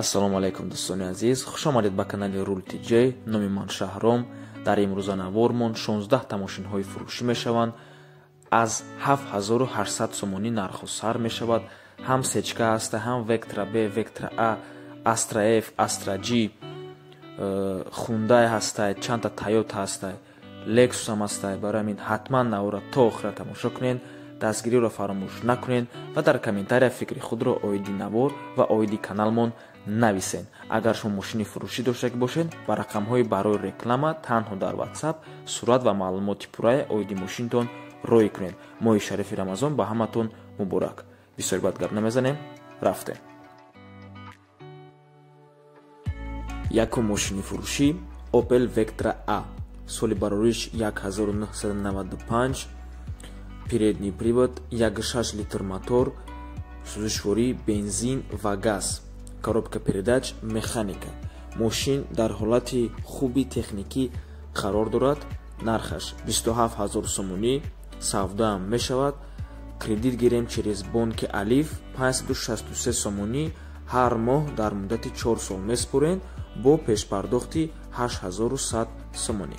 Ассалому алейкум дӯстони азиз, хуш омадед ба канали Рул TJ. Номи ман Шаҳром. Дар имрӯзанавормон 16 мошинҳои фурушӣ мешаванд. Аз 7800 сомонӣ нарху сар мешавад. ҳам сечка ҳаста, ҳам Вектра Б, Вектра А, Астра Ф, Астра G, Хундай ҳастай, чанда Тойота ҳастай, Лексус ҳам ҳастай. Барои ҳамин ҳатман навора то охира тамошо кунед, дастгириро фаромӯш накунед ва дар комментария фикри худро оиди навор ва оиди каналмон нависен. Агар шумо мошини фурӯшӣ доштагӣ бошед, ба рақамҳои барои реклама танҳо дар WhatsApp сурат ва маълумоти пурраи оиди мошинтон роӣ кунед. Моҳи шарифи Рамазон ба ҳаматон муборак. Бисёр бад гап намезанем, рафтем. Якум мошини фурӯшӣ Opel Vectra A, соли барориш 1995, передний привод, 1.6 литр мотор, сӯзишвории бензин ва газ, коробка передач механика. Мошин дар ҳолати хуби техникӣ қарор дорад. Нархаш 27000 сомонӣ, савдоам мешавад. Кредит гирем через бонки Алиф 563 сомонӣ ҳар моҳ дар муддати 4 сол меспорем бо пешпардохти 8100 сомонӣ.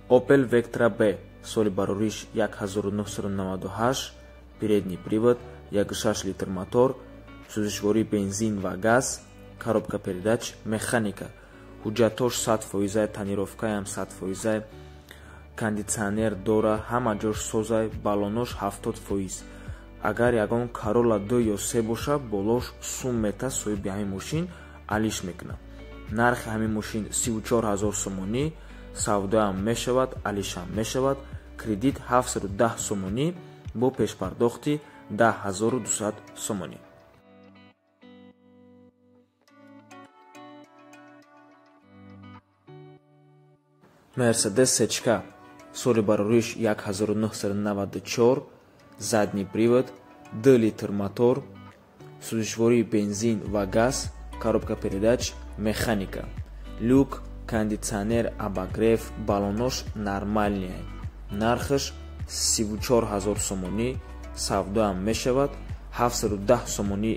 Opel Vectra B, соли барориш 1998, передний привод, 1.6 литр мотор, сӯзишвории бензин ва газ, коробка передач механика. ҳуҷҷатош 100%, тонировкаам 100%, кондитсионер дора, ҳама ҷош созай, балонош 70%. Агар ягон Corolla 2 ё 3 боша, болош сум мета соҳиби ҳамин мошин алиш мекунад. нархи ҳамин мошин 34000 сомонӣ, савдоам мешавад, алишам мешавад. Кредит 710 сомонӣ бо пешпардохти 10200 сомонӣ. Mercedes сечка, соли барориш 1994, задний привод, 2 литр мотор, сӯзишвории бензин ва газ, коробка передач механика. Люк, кондитсионер, обогрев, балонош нормальный. Нархаш 34000 сомонӣ, савдоам мешавад. 710 сомонӣ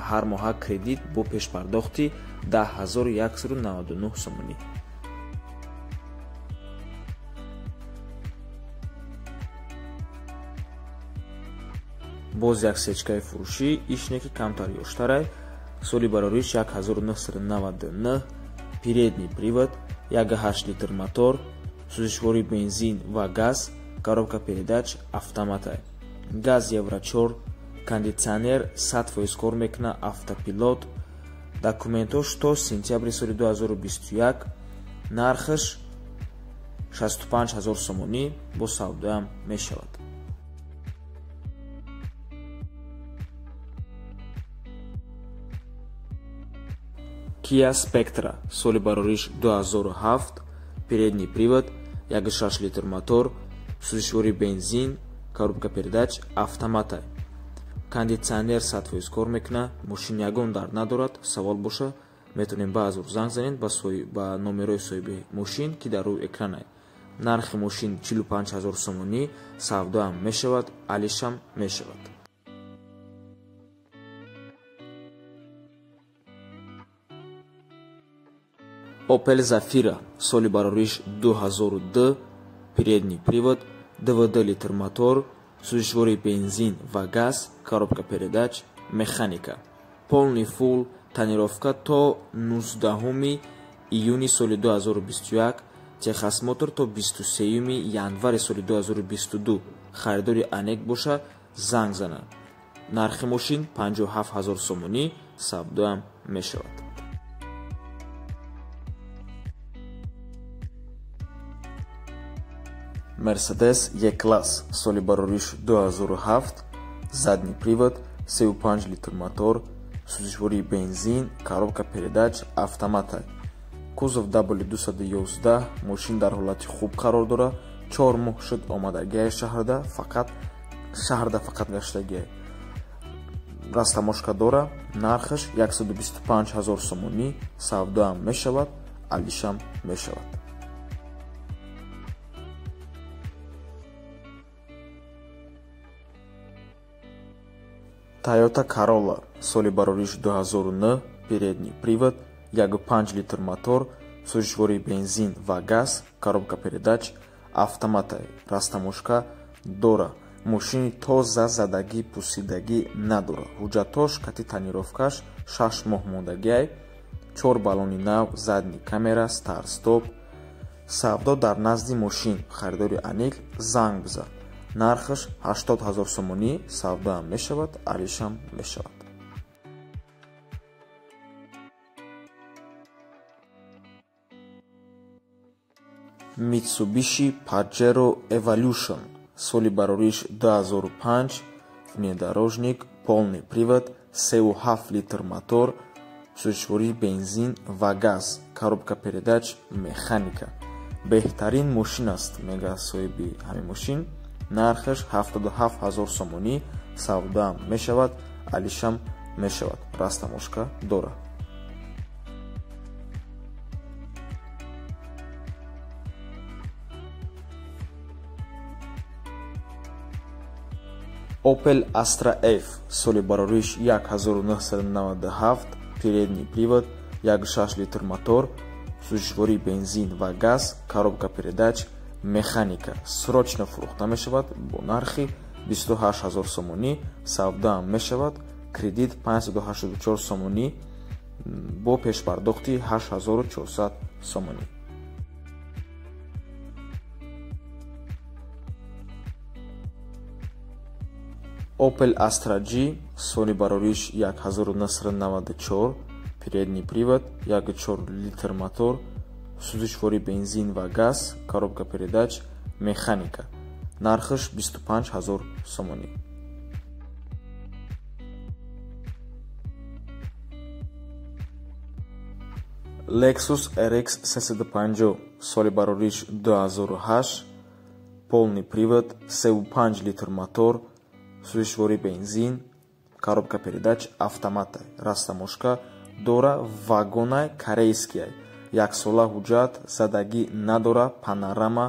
ҳар моҳа кредит бо пешпардохти 10199 сомонӣ. боз як сечкаи фурӯшӣ, ишнеки камтар ёштарай, соли барориш 1999, передний привод, 1.8 литр мотор, сӯзишвории бензин ва газ, коробка передач автоматай. Газ евро 4, кондитсионер 100% кор мекунад, автопилот. Документош то сентябри соли 2021. Нархаш 65000 сомонӣ бо савдоам мешавад. Kia Spectra, соли барориш 2007, передний привод, 1.6 литр мотор, сӯзишвории бензин, коробка передач автоматай. Кондитсионер 100% кор мекунад. Мошин ягон дард надорад. Савол боша метавонем баъзур занг занед ба номерои соҳиби мошин ки дар рӯи экранай. нархи мошин 45000 сомонӣ, савдоам мешавад, алишам мешавад. Opel Zafira, соли барориш 2002, передний привод, 2 литр мотор, сӯзишвории бензин ва газ, коробка передач механика. Полный фул, тонировка то 19 июни соли 2021, Техас Мотор то 23 январи соли 2022. Харидори анек боша занг зана. Нархи мошин 57000 сомонӣ, савдоам мешавад. Mercedes E-класс, соли барориш 2007, задний привод, 3.5 литр мотор, сӯзишвории бензин, коробка передач автоматай. Кузов W211, мошин дар ҳолати хуб қарор дорад. 4 моҳ шуд омадагиаш шаҳрда, фақат гаштагиай. растамошка дора. Нархаш 125000 сомонӣ, савдоам мешавад, алишам мешавад. Toyota Corolla соли барориш 2009, передний привод, 1.5 литр мотор, сӯзишвории бензин ва газ, коробка передач, автоматай, растамошка дора. Мошини тоза задагӣ пусидагӣ надора. ҳуҷҷатош кати танировкаш 6 моҳ мондагиай, 4 баллони нав, задни камера, старт стоп. савдо дар назди мошин, харидори аниқ, занг бизад. нархаш 80 000 сомонӣ, савдоам мешавад, аришам мешавад. Mitsubishi Pajero Evolution соли барориш 2005, внедорожник, полный привод, 3.7 литр мотор, сӯзишвории бензин ва газ, коробка передач, механика. беҳтарин мошин аст, мегӯяд соҳиби ҳамин мошин. нархаш 77 000 сомонӣ, савдоам мешавад, алишам мешавад, растамошка дора. Opel Astra F соли барориш 1997, передний привод, 1.6 литр мотор, сӯзишвории бензин ва газ, коробка передач, механика. срочно фурухта мешавад бо нархи 28 000 сомонӣ, савдоам мешавад, кредит 584 сомонӣ бо пешпардохти 8400 сомонӣ. Opel Astra G соли барориш 1994, передний привод, 1.4 литр мотор, сӯзишвории бензин ва газ, коробка передач, механика. нархаш 25 000 сомонӣ. Lexus RX 350 соли барориш 2008, полный привод, 3.5 литр мотор, сӯзишвории бензин, коробка передач, автоматай, растамошка дора, вагонай корейскиай, яксола ҳуҷҷат, задагӣ надора, панорама,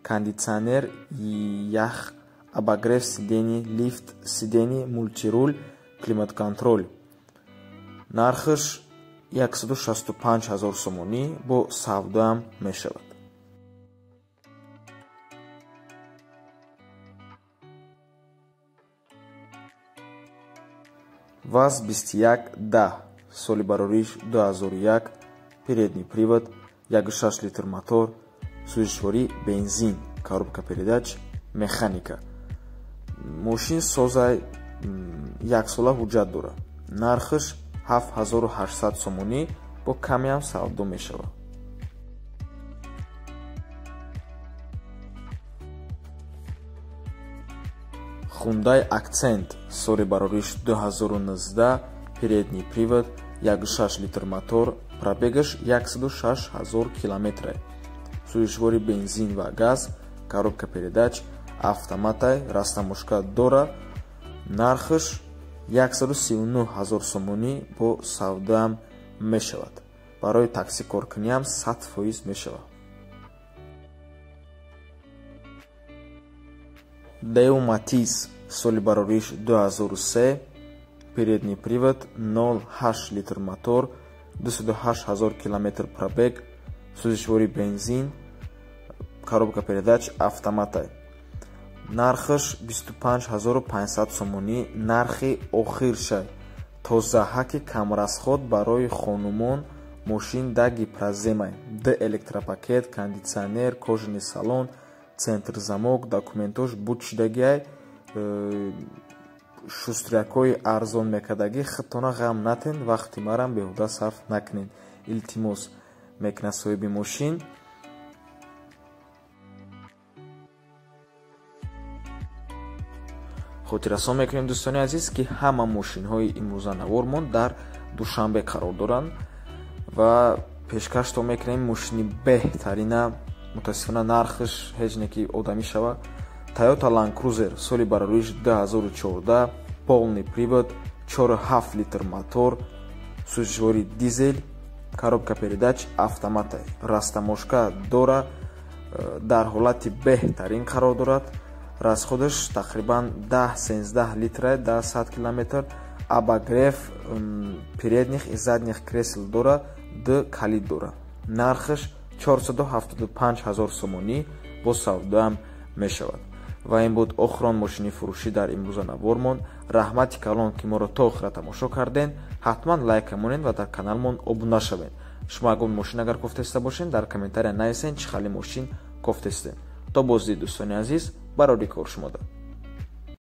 кондитсионер, ях, обогрев сидений, лифт сидений, мультирул, климат-контроль. нархаш 165 000 сомонӣ, бо савдоам мешавад. ВАЗ-2110 соли барориш 2001, передний привод, 1.6 литр мотор, сӯзишвории бензин, коробка передач, механика. мошин созай яксола ҳуҷҷат дора. нархаш 7800 сомонӣ, бо камеам савдо мешавад. Hyundai Accent соли барориш 2019, передний привод, 1.6 литр мотор, пробегаш 106 000 км, сӯзишвории бензин ва газ, коробка передач, автоматай, растамошка дора. нархаш 139 000 сомонӣ, бо савдоам мешавад. барои такси коркуниам 100% мешавад. Deo Matiz соли барориш 2003, передний привод, 0.8 литр мотор, 208 000 км пробег, сӯзишвории бензин, коробка передач, автоматай. нархаш 25 500 сомонӣ, нархи охиршай. тозаҳаки камрасход барои хонумон, мошин да гипроземай, д электропакет, кондитсионер, кожаный салон, центр замок, документош буд шидагиай, шустрякҳои арзон мекардагӣ худтона ғам натен, вақти марам беҳуда сарф накунед. илтимос мекунад соҳиби мошин. хотиррасон мекунем дӯстони азиз ки ҳама мошинҳои имрӯзанавормон дар душанбе қарор доранд ва пешкаштон мекунем мошини беҳтарина, мутаассифона нархаш ҳеҷ не ки одамӣ шава. Toyota Land Cruiser соли барориш 2014, полный привод, 4.7 литр мотор, сӯзишвории дизел, коробка передач, автоматай, растамошка дора, дар ҳолати беҳтарин қарор дорад. расходаш тақрибан 10-13 литр дар 100 км. обогрев передних и задних кресел дора, д калид дора. Нархш 475 000 сомонӣ бо савдоам мешавад. ва ин буд охирон мошини фурушӣ дар имрӯза навормон. раҳмати калон ки моро то охира тамошо карден. ҳатман лайка монед ва дар каналмон обуна шавед. шумо ягон мошин агар кофтеста бошен дар комментария нависен чӣ хали мошин кофтестем. то боздид дӯстони азиз, барори кор шумода.